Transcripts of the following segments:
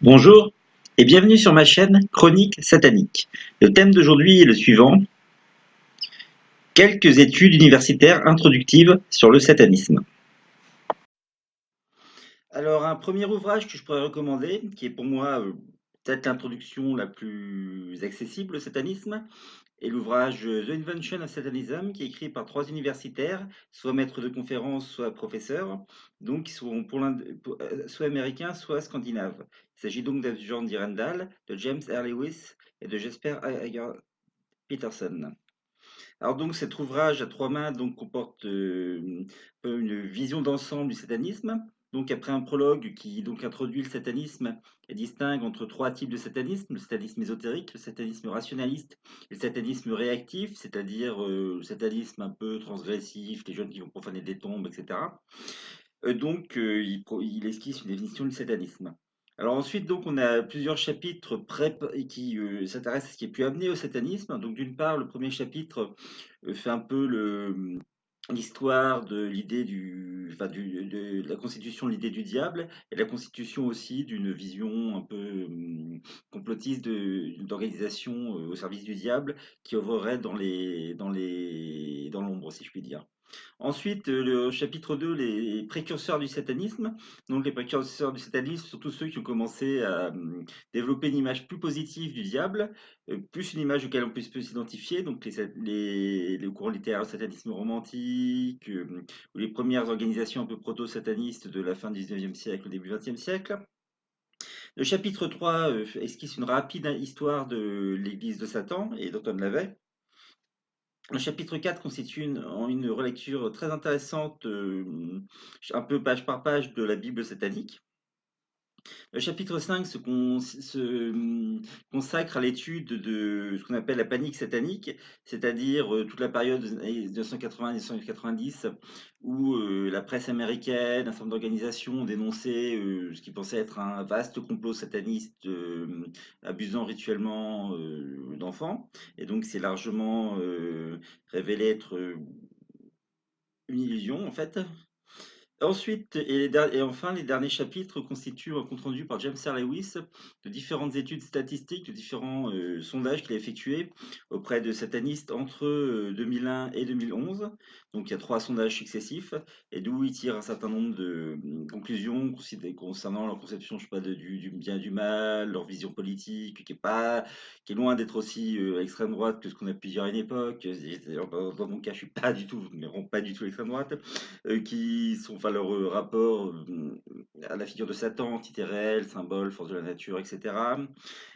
Bonjour et bienvenue sur ma chaîne Chronique satanique. Le thème d'aujourd'hui est le suivant: quelques études universitaires introductives sur le satanisme. Alors, un premier ouvrage que je pourrais recommander, qui est pour moi peut-être l'introduction la plus accessible au satanisme, est l'ouvrage The Invention of Satanism, qui est écrit par trois universitaires, soit maîtres de conférences, soit professeurs, donc qui sont soit américains, soit scandinaves. Il s'agit donc de John Direndal, de James R. Lewis et de Jesper Ager Peterson. Alors donc cet ouvrage à trois mains donc comporte un peu une vision d'ensemble du satanisme. Donc après un prologue qui donc introduit le satanisme et distingue entre trois types de satanisme: le satanisme ésotérique, le satanisme rationaliste et le satanisme réactif, c'est-à-dire le satanisme un peu transgressif, les jeunes qui vont profaner des tombes, etc. Il esquisse une définition du satanisme. Alors ensuite, donc, on a plusieurs chapitres qui s'intéressent à ce qui est pu amener au satanisme. Donc d'une part, le premier chapitre fait un peu l'histoire de l'idée de la constitution de l'idée du diable et la constitution aussi d'une vision un peu complotiste d'organisation au service du diable qui œuvrerait dans l'ombre, si je puis dire. Ensuite, le chapitre 2, les précurseurs du satanisme. Donc, les précurseurs du satanisme sont tous ceux qui ont commencé à développer une image plus positive du diable, plus une image auquel on peut s'identifier. Donc, les courants littéraires, le satanisme romantique, ou les premières organisations un peu proto-satanistes de la fin du 19e siècle, au début du 20e siècle. Le chapitre 3 esquisse une rapide histoire de l'église de Satan et d'Antoine Lavey. Le chapitre 4 constitue une relecture très intéressante, un peu page par page, de la Bible satanique. Le chapitre 5 consacre à l'étude de ce qu'on appelle la panique satanique, c'est-à-dire toute la période des années 1980-1990 où la presse américaine, un certain nombre d'organisations ont dénoncé ce qu'ils pensaient être un vaste complot sataniste abusant rituellement d'enfants. Et donc c'est largement révélé être une illusion en fait. Ensuite, et enfin, les derniers chapitres constituent un compte-rendu par James R. Lewis de différentes études statistiques, de différents sondages qu'il a effectués auprès de satanistes entre 2001 et 2011. Donc, il y a trois sondages successifs, et d'où il tire un certain nombre de conclusions concernant leur conception, je sais pas, du bien et du mal, leur vision politique, qui est loin d'être aussi extrême droite que ce qu'on a pu dire à une époque. Dans mon cas, je suis pas du tout, mais vraiment pas du tout extrême droite, qui sont, enfin, leur rapport à la figure de Satan, entité réelle, symbole, force de la nature, etc.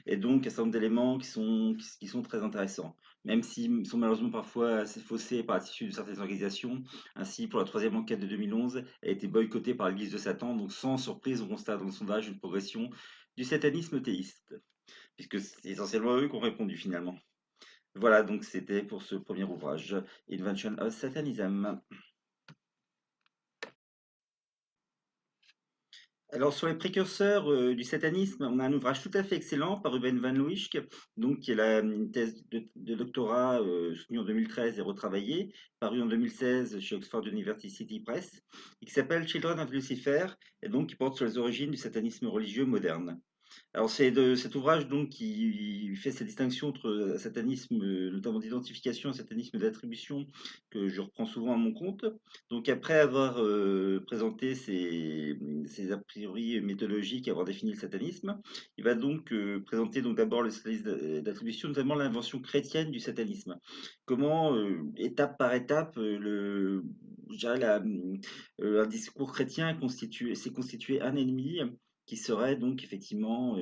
Et donc, un certain nombre d'éléments qui sont très intéressants, même s'ils sont malheureusement parfois assez faussés par l'attitude de certaines organisations. Ainsi, pour la troisième enquête de 2011, elle a été boycottée par l'Église de Satan, donc sans surprise, on constate dans le sondage une progression du satanisme théiste, puisque c'est essentiellement eux qui ont répondu finalement. Voilà, donc c'était pour ce premier ouvrage, Invention of Satanism. Alors, sur les précurseurs du satanisme, on a un ouvrage tout à fait excellent par Ruben Van Luijck, donc qui est une thèse de doctorat soutenue en 2013 et retravaillée, parue en 2016 chez Oxford University Press, et qui s'appelle Children of Lucifer, et donc qui porte sur les origines du satanisme religieux moderne. Alors c'est de cet ouvrage donc qui fait cette distinction entre satanisme, notamment d'identification et satanisme d'attribution, que je reprends souvent à mon compte. Donc après avoir présenté ses a priori méthodologiques et avoir défini le satanisme, il va donc présenter donc d'abord le satanisme d'attribution, notamment l'invention chrétienne du satanisme. Comment, étape par étape, je dirais un discours chrétien s'est constitué un ennemi qui serait donc effectivement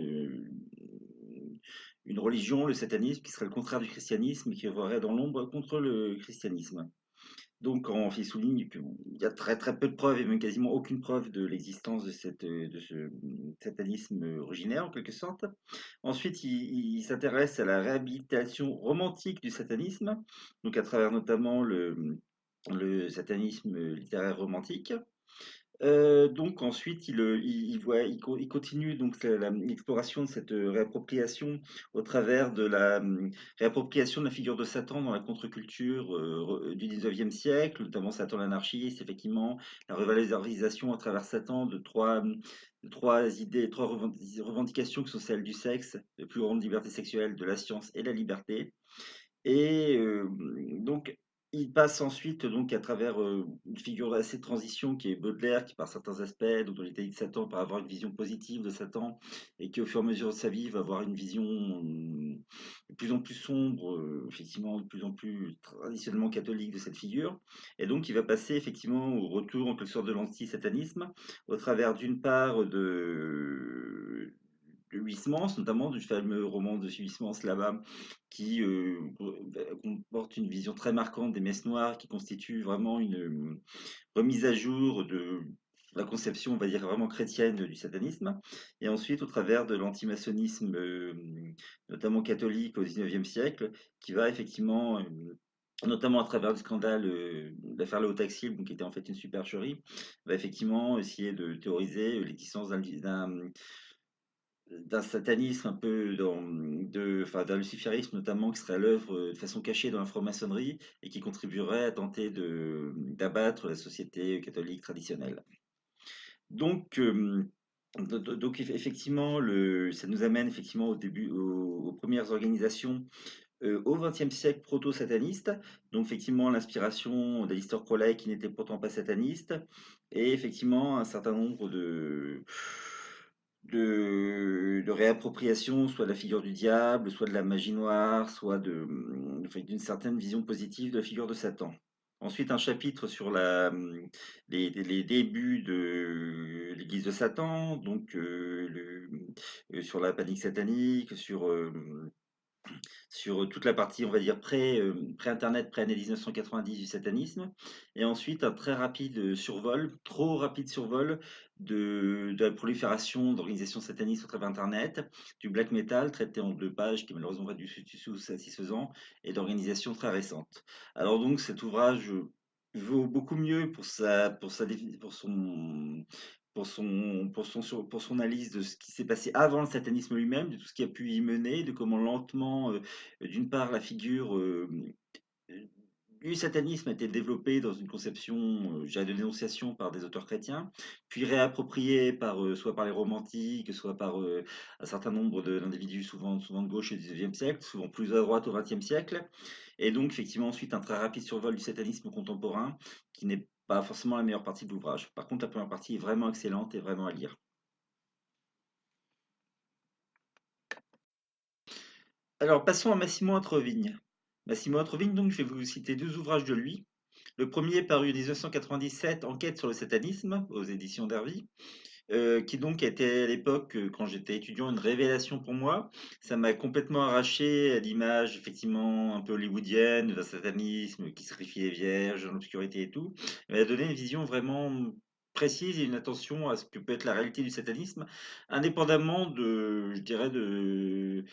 une religion, le satanisme, qui serait le contraire du christianisme et qui œuvrerait dans l'ombre contre le christianisme. Donc, il souligne qu'il y a très très peu de preuves et même quasiment aucune preuve de l'existence de ce satanisme originaire en quelque sorte. Ensuite, il s'intéresse à la réhabilitation romantique du satanisme, donc à travers notamment le satanisme littéraire romantique. Donc ensuite il continue donc l'exploration de cette, réappropriation au travers de réappropriation de la figure de Satan dans la contre-culture, du 19e siècle, notamment Satan l'anarchiste, effectivement, la revalorisation à travers Satan de 3 idées, 3 revendications qui sont celles du sexe, de plus grande liberté sexuelle, de la science et de la liberté. Et donc il passe ensuite donc à travers, une figure assez de transition qui est Baudelaire, qui par certains aspects, donc dans l'Italie de Satan, par avoir une vision positive de Satan et qui au fur et à mesure de sa vie va avoir une vision, de plus en plus sombre, effectivement de plus en plus traditionnellement catholique de cette figure. Et donc il va passer effectivement au retour en quelque sorte de l'anti-satanisme, au travers d'une part de Huysmans, notamment du fameux roman de Huysmans là-bas, qui comporte une vision très marquante des messes noires, qui constitue vraiment une remise à jour de la conception, on va dire, vraiment chrétienne du satanisme. Et ensuite, au travers de l'antimaçonnisme, notamment catholique au 19e siècle, qui va effectivement, notamment à travers le scandale, l'affaire Le Haut-Taxil, donc qui était en fait une supercherie, va effectivement essayer de théoriser l'existence d'un satanisme un peu enfin, d'un luciférisme notamment qui serait à l'œuvre de façon cachée dans la franc-maçonnerie et qui contribuerait à tenter d'abattre la société catholique traditionnelle. Donc, effectivement, ça nous amène effectivement aux premières organisations au XXe siècle proto-sataniste. Donc, effectivement, l'inspiration d'Alistair Crowley qui n'était pourtant pas sataniste, et effectivement un certain nombre de réappropriation, soit de la figure du diable, soit de la magie noire, soit enfin, d'une certaine vision positive de la figure de Satan. Ensuite, un chapitre sur les débuts de l'Église de Satan, donc sur la panique satanique, sur toute la partie, on va dire, pré-internet, pré-année 1990 du satanisme. Et ensuite, un très rapide survol, trop rapide survol de la prolifération d'organisations satanistes au travers Internet, du black metal, traité en 2 pages, qui malheureusement va du sous satisfaisant, et d'organisations très récentes. Alors donc, cet ouvrage vaut beaucoup mieux pour son analyse de ce qui s'est passé avant le satanisme lui-même, de tout ce qui a pu y mener, de comment lentement, d'une part, la figure du satanisme a été développée dans une conception, je de dénonciation par des auteurs chrétiens, puis réappropriée soit par les romantiques, soit par un certain nombre d'individus, souvent de gauche au XIXe siècle, souvent plus à droite au XXe siècle. Et donc, effectivement, ensuite, un très rapide survol du satanisme contemporain, qui n'est pas forcément la meilleure partie de l'ouvrage. Par contre, la première partie est vraiment excellente et vraiment à lire. Alors, passons à Massimo Introvigne. Massimo Introvigne, donc, je vais vous citer 2 ouvrages de lui. Le premier paru en 1997, Enquête sur le satanisme, aux éditions d'Hervy, qui donc était à l'époque, quand j'étais étudiant, une révélation pour moi. Ça m'a complètement arraché à l'image, effectivement, un peu hollywoodienne d'un satanisme qui sacrifie les vierges dans l'obscurité et tout. Il m'a donné une vision vraiment précise et une attention à ce que peut être la réalité du satanisme, indépendamment je dirais, de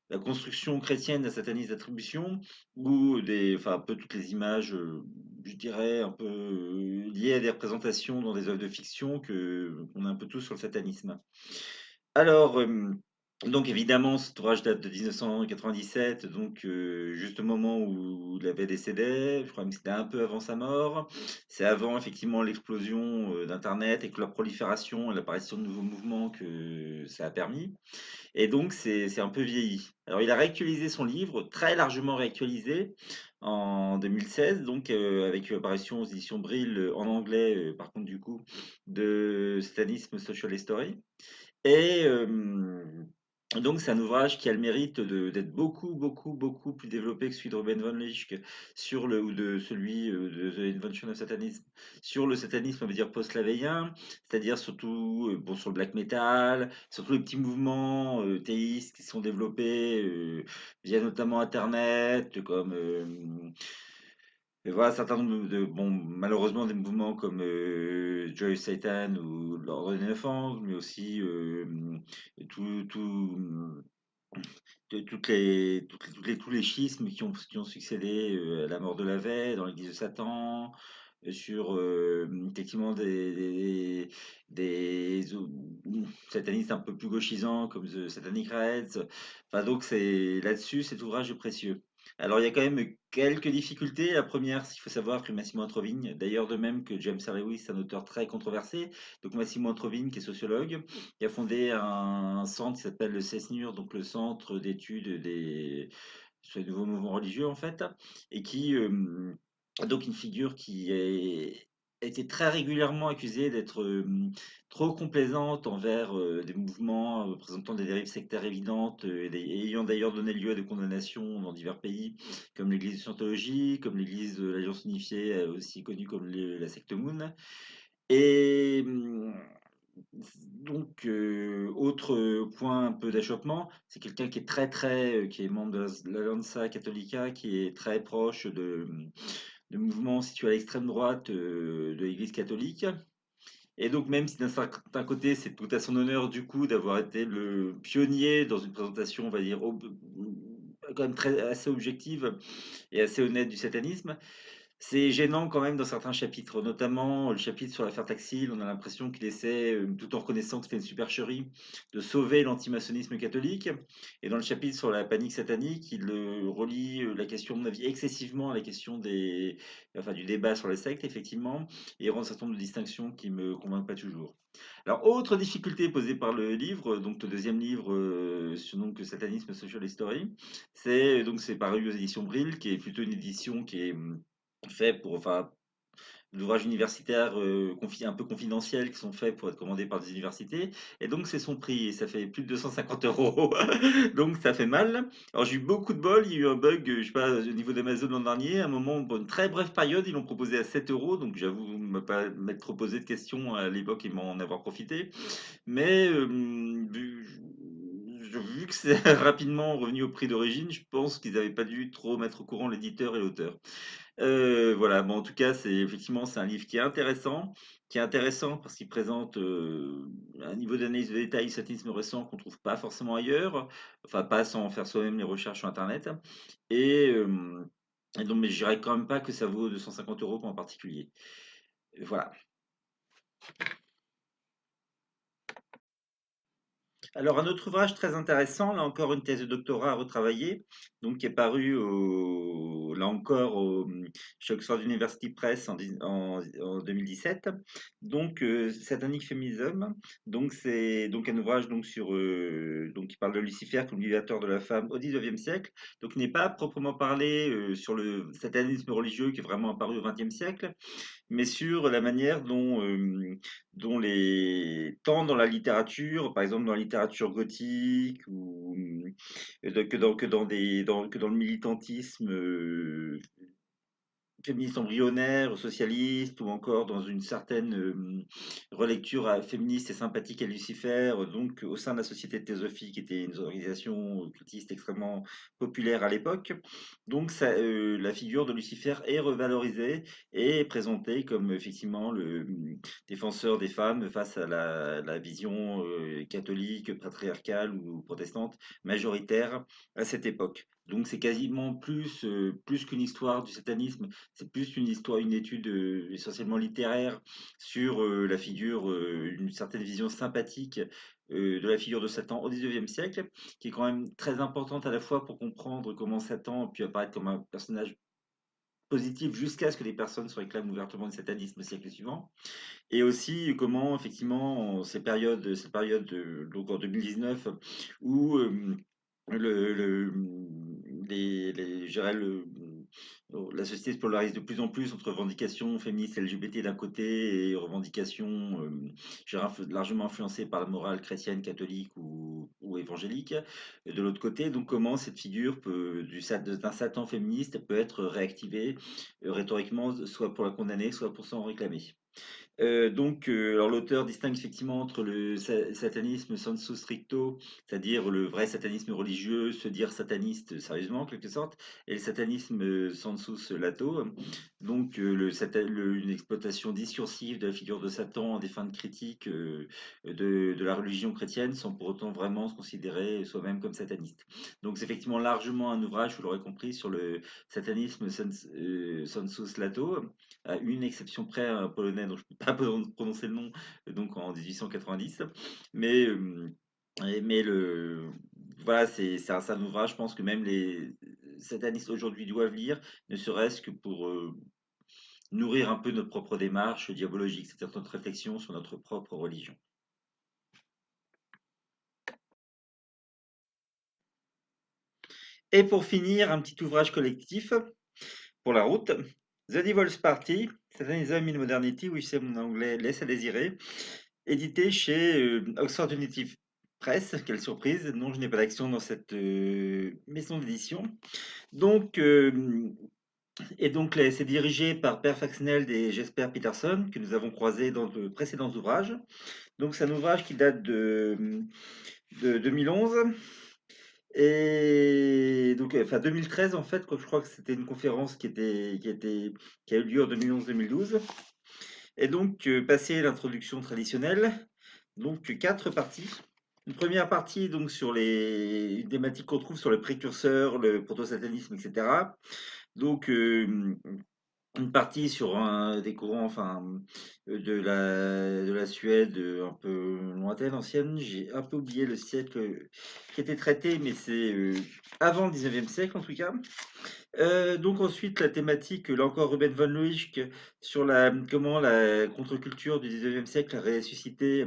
la construction chrétienne d'un satanisme d'attribution ou enfin, un peu toutes les images, je dirais, un peu liées à des représentations dans des œuvres de fiction qu'on a un peu tous sur le satanisme. Alors, donc évidemment, cet ouvrage date de 1997, donc juste au moment où il avait décédé. Je crois même que c'était un peu avant sa mort. C'est avant effectivement l'explosion d'Internet et que la prolifération et l'apparition de nouveaux mouvements que ça a permis. Et donc, c'est un peu vieilli. Alors, il a réactualisé son livre, très largement réactualisé, en 2016, donc avec l'apparition aux éditions Brill en anglais, par contre, du coup, de Satanism Social History. Et donc, c'est un ouvrage qui a le mérite d'être beaucoup, beaucoup, beaucoup plus développé que celui de Ruben von Lischk ou de celui de The Invention of Satanism sur le satanisme, on va dire post-laveyen, c'est-à-dire surtout bon, sur le black metal, surtout les petits mouvements théistes qui sont développés via notamment Internet, comme et voilà, un certain nombre bon, malheureusement, des mouvements comme Joy Satan ou l'Ordre des Neuf Anges, mais aussi tout, tout, tous les schismes qui ont succédé à la mort de Lavey dans l'église de Satan, sur effectivement des satanistes un peu plus gauchisants comme The Satanic Reds. Enfin, donc, là-dessus, cet ouvrage est précieux. Alors, il y a quand même quelques difficultés. La première, c'est qu'il faut savoir que Massimo Introvigne, d'ailleurs de même que James R. Lewis, c'est un auteur très controversé. Donc, Massimo Introvigne, qui est sociologue, qui a fondé un centre qui s'appelle le CESNUR, donc le Centre d'études sur les nouveaux mouvements religieux, en fait, et qui a donc une figure a été très régulièrement accusée d'être trop complaisante envers des mouvements présentant des dérives sectaires évidentes et ayant d'ailleurs donné lieu à des condamnations dans divers pays, comme l'Église de Scientologie, comme l'Église de l'Alliance Unifiée, aussi connue comme la secte Moon. Et donc, autre point un peu d'achoppement, c'est quelqu'un qui est qui est membre de l'Allianza Cattolica, qui est très proche de mouvements situés à l'extrême droite de l'Église catholique. Et donc, même si d'un certain côté, c'est tout à son honneur du coup d'avoir été le pionnier dans une présentation, on va dire, quand même assez objective et assez honnête du satanisme, c'est gênant quand même dans certains chapitres, notamment le chapitre sur l'affaire Taxil. On a l'impression qu'il essaie, tout en reconnaissant que c'était une supercherie, de sauver l'antimaçonnisme catholique. Et dans le chapitre sur la panique satanique, il relie la question, à mon avis, excessivement à la question enfin, du débat sur les sectes, effectivement, et il rend un certain nombre de distinctions qui me convainquent pas toujours. Alors, autre difficulté posée par le livre, donc le deuxième livre sur donc, Satanisme Social History, c'est paru aux éditions Brill, qui est plutôt une édition qui est fait pour, enfin, d'ouvrages universitaires un peu confidentiels qui sont faits pour être commandés par des universités. Et donc, c'est son prix et ça fait plus de 250 euros. Donc, ça fait mal. Alors, j'ai eu beaucoup de bol. Il y a eu un bug, je sais pas, au niveau d'Amazon l'an dernier. À un moment, pour une très brève période, ils l'ont proposé à 7 euros. Donc, j'avoue ne pas m'être trop posé de questions à l'époque et m'en avoir profité. Mais vu que c'est rapidement revenu au prix d'origine, je pense qu'ils n'avaient pas dû trop mettre au courant l'éditeur et l'auteur. Voilà, bon, en tout cas, c'est un livre qui est intéressant parce qu'il présente un niveau d'analyse de détail, satanisme récent qu'on trouve pas forcément ailleurs, enfin pas sans faire soi-même les recherches sur Internet. Et, euh, et donc, mais je dirais quand même pas que ça vaut 250 euros en particulier. Voilà. Alors, un autre ouvrage très intéressant, là encore une thèse de doctorat à retravailler, donc qui est paru là encore chez Oxford University Press en 2017. Donc, Satanic Feminism. Donc, c'est donc un ouvrage donc qui parle de Lucifer comme libérateur de la femme au XIXe siècle. Donc, il n'est pas proprement parlé sur le satanisme religieux qui est vraiment apparu au XXe siècle, mais sur la manière dont tant dans la littérature, par exemple dans la littérature gothique ou que dans le militantisme féministe embryonnaire, socialiste, ou encore dans une certaine relecture féministe et sympathique à Lucifer, donc au sein de la Société de Théosophie, qui était une organisation occultiste extrêmement populaire à l'époque. Donc la figure de Lucifer est revalorisée et est présentée comme effectivement le défenseur des femmes face à la vision catholique, patriarcale ou protestante majoritaire à cette époque. Donc c'est quasiment plus qu'une histoire du satanisme, c'est plus une histoire, une étude essentiellement littéraire sur la figure, une certaine vision sympathique de la figure de Satan au XIXe siècle, qui est quand même très importante à la fois pour comprendre comment Satan a pu apparaître comme un personnage positif jusqu'à ce que les personnes se réclament ouvertement du satanisme au siècle suivant, et aussi comment effectivement ces périodes donc en 2019 où je dirais la société se polarise de plus en plus entre revendications féministes LGBT d'un côté et revendications je dirais, largement influencées par la morale chrétienne, catholique ou évangélique de l'autre côté. Donc comment cette figure d'un Satan féministe peut être réactivée rhétoriquement, soit pour la condamner, soit pour s'en réclamer. Alors l'auteur distingue effectivement entre le satanisme sensu stricto, c'est-à-dire le vrai satanisme religieux, se dire sataniste sérieusement en quelque sorte, et le satanisme sensus lato, donc une exploitation discursive de la figure de Satan à des fins de critique de la religion chrétienne sans pour autant vraiment se considérer soi-même comme sataniste. Donc c'est effectivement largement un ouvrage, vous l'aurez compris, sur le satanisme sensus lato, à une exception près, un polonais dont je ne peux pas prononcer le nom, donc en 1890. Mais, voilà, c'est un ouvrage, je pense que même les satanistes aujourd'hui doivent lire, ne serait-ce que pour nourrir un peu notre propre démarche diabologique, c'est-à-dire notre réflexion sur notre propre religion. Et pour finir, un petit ouvrage collectif pour la route. The Devil's Party, Satanism in Modernity, oui, c'est mon anglais laisse à désirer, édité chez Oxford Unitive Press. Quelle surprise! Non, je n'ai pas d'action dans cette maison d'édition. Donc, c'est dirigé par Per Faxneld et Jesper Peterson, que nous avons croisés dans de précédents ouvrages. Donc, c'est un ouvrage qui date de 2011. Et donc, enfin 2013 en fait, quoi, je crois que c'était une conférence qui a eu lieu en 2011-2012. Et donc, passé l'introduction traditionnelle, donc quatre parties. Une première partie donc sur une thématique qu'on trouve sur le précurseur, le proto-satanisme, etc. Donc, une partie sur des courants, enfin, de la Suède, un peu lointaine, ancienne. J'ai un peu oublié le siècle qui était traité, mais c'est avant le 19e siècle en tout cas. Donc ensuite, la thématique, là encore, Ruben von Loïc, sur comment la contre-culture du 19e siècle a ressuscité,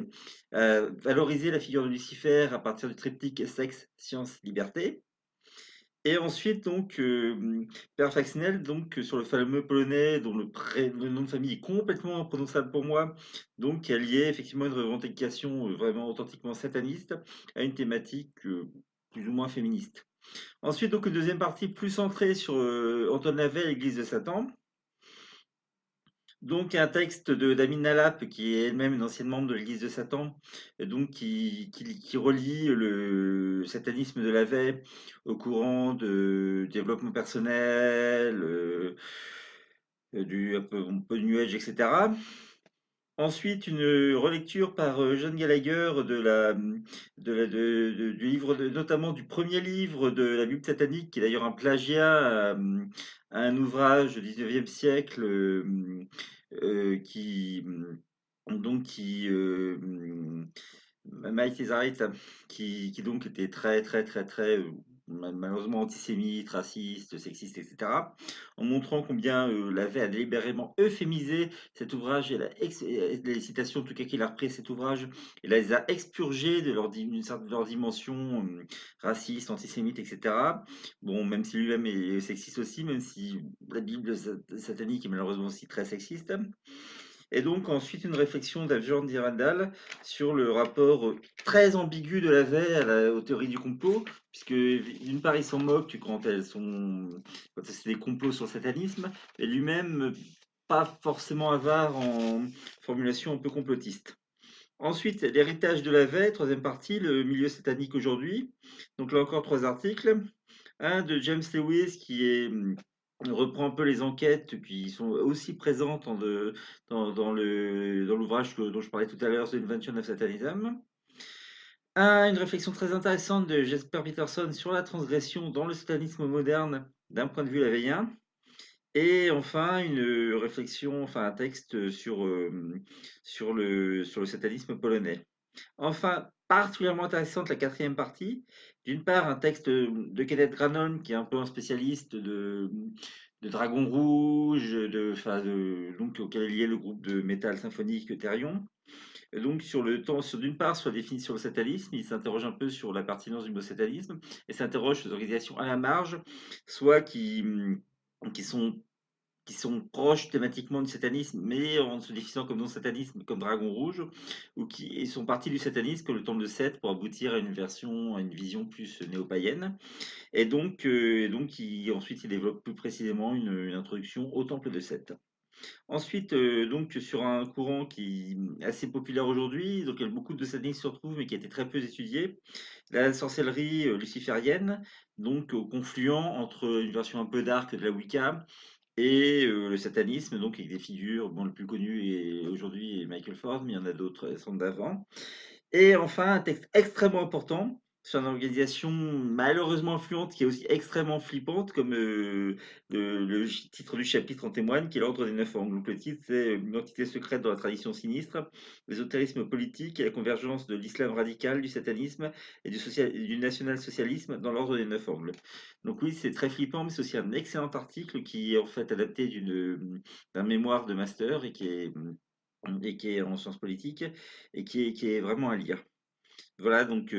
valorisé la figure de Lucifer à partir du triptyque sexe, science, liberté. Et ensuite, donc, Per Faxnel, donc, sur le fameux polonais dont le nom de famille est complètement imprononçable pour moi, donc, qui a lié effectivement une revendication vraiment authentiquement sataniste à une thématique plus ou moins féministe. Ensuite, donc, une deuxième partie plus centrée sur Antoine Lavey et l'Église de Satan. Donc, un texte de d'Amine Nalap, qui est elle-même une ancienne membre de l'Église de Satan, donc qui relie le satanisme de Lavey au courant de développement personnel, un peu de New Age, etc. Ensuite, une relecture par John Gallagher du livre, notamment du premier livre de la Bible satanique, qui est d'ailleurs un plagiat à un ouvrage du 19e siècle qui, Mike Thézarite, qui donc était très, très, très, très, malheureusement antisémite, raciste, sexiste, etc., en montrant combien l'avait a délibérément euphémisé cet ouvrage et les citations, en tout cas qu'il a repris cet ouvrage, et les a expurgées de leur dimension raciste, antisémite, etc. Bon, même si lui-même est sexiste aussi, même si la Bible satanique est malheureusement aussi très sexiste. Et donc ensuite une réflexion d'Avjorn Dirandal sur le rapport très ambigu de aux théories du complot, puisque d'une part il s'en moque quand c'est des complots sur le satanisme, et lui-même pas forcément avare en formulation un peu complotiste. Ensuite, l'héritage de Lavey, troisième partie, le milieu satanique aujourd'hui. Donc là encore trois articles. Un de James Lewis reprend un peu les enquêtes qui sont aussi présentes dans l'ouvrage dont je parlais tout à l'heure, The Invention of Satanism. Une réflexion très intéressante de Jesper Peterson sur la transgression dans le satanisme moderne d'un point de vue laveyen. Et enfin, une réflexion, enfin un texte sur le satanisme polonais. Enfin, particulièrement intéressante la quatrième partie. D'une part, un texte de Kenneth Granholm, qui est un peu un spécialiste de Dragon Rouge, donc, auquel est lié le groupe de métal symphonique Therion. Et donc, d'une part, sur la définition du satanisme, il s'interroge un peu sur la pertinence du mot satanisme et s'interroge sur les organisations à la marge, soit qui sont proches thématiquement du satanisme, mais en se définissant comme non-satanisme, comme Dragon Rouge, ou qui sont partis du satanisme comme le Temple de Seth pour aboutir à une vision plus néo-païenne. Et donc, ensuite, il développe plus précisément une introduction au Temple de Seth. Ensuite, donc sur un courant qui est assez populaire aujourd'hui, donc beaucoup de satanistes se retrouvent, mais qui a été très peu étudié, la sorcellerie, luciférienne, donc au confluent entre une version un peu dark de la Wicca et le satanisme, donc avec des figures, bon, le plus connu est aujourd'hui est Michael Ford, mais il y en a d'autres, sont d'avant. Et enfin, un texte extrêmement important sur une organisation malheureusement influente, qui est aussi extrêmement flippante, comme titre du chapitre en témoigne, qui est l'Ordre des Neuf Angles. Donc le titre, c'est une entité secrète dans la tradition sinistre, l'ésotérisme politique et la convergence de l'islam radical, du satanisme et du national-socialisme dans l'Ordre des Neuf Angles. Donc oui, c'est très flippant, mais c'est aussi un excellent article qui est en fait adapté d'un mémoire de master et qui est en sciences politiques et qui est vraiment à lire. Voilà, donc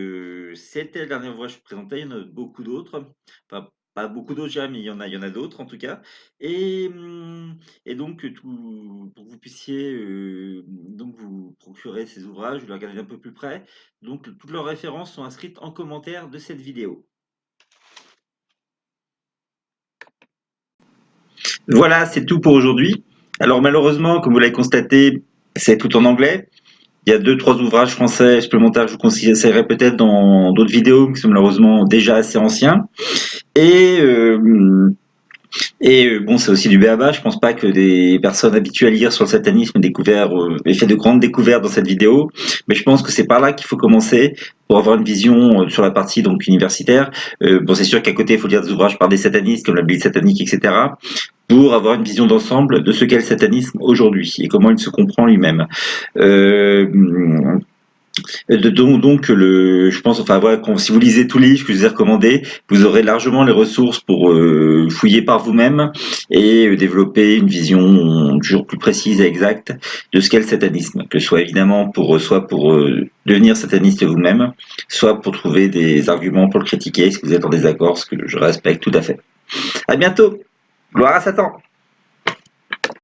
c'était la dernière fois que je présentais, il y en a beaucoup d'autres. Enfin, pas beaucoup d'autres déjà, mais il y en a d'autres en tout cas. Et, et donc, pour que vous puissiez donc vous procurer ces ouvrages, vous les regarder d'un peu plus près. Donc, toutes leurs références sont inscrites en commentaire de cette vidéo. Voilà, c'est tout pour aujourd'hui. Alors malheureusement, comme vous l'avez constaté, c'est tout en anglais. Il y a deux, trois ouvrages français supplémentaires que je vous conseillerais peut-être dans d'autres vidéos qui sont malheureusement déjà assez anciens. Et, euh, bon, c'est aussi du b.a-ba. Je pense pas que des personnes habituées à lire sur le satanisme aient fait de grandes découvertes dans cette vidéo, mais je pense que c'est par là qu'il faut commencer pour avoir une vision sur la partie donc universitaire. Bon, c'est sûr qu'à côté, il faut lire des ouvrages par des satanistes comme la Bible satanique, etc., pour avoir une vision d'ensemble de ce qu'est le satanisme aujourd'hui et comment il se comprend lui-même. Euh, je pense, enfin voilà, si vous lisez tous les livres que je vous ai recommandés, vous aurez largement les ressources pour fouiller par vous-même et développer une vision toujours plus précise et exacte de ce qu'est le satanisme, que ce soit évidemment soit pour devenir sataniste vous-même, soit pour trouver des arguments pour le critiquer si vous êtes en désaccord, ce que je respecte tout à fait. À bientôt. Gloire à Satan.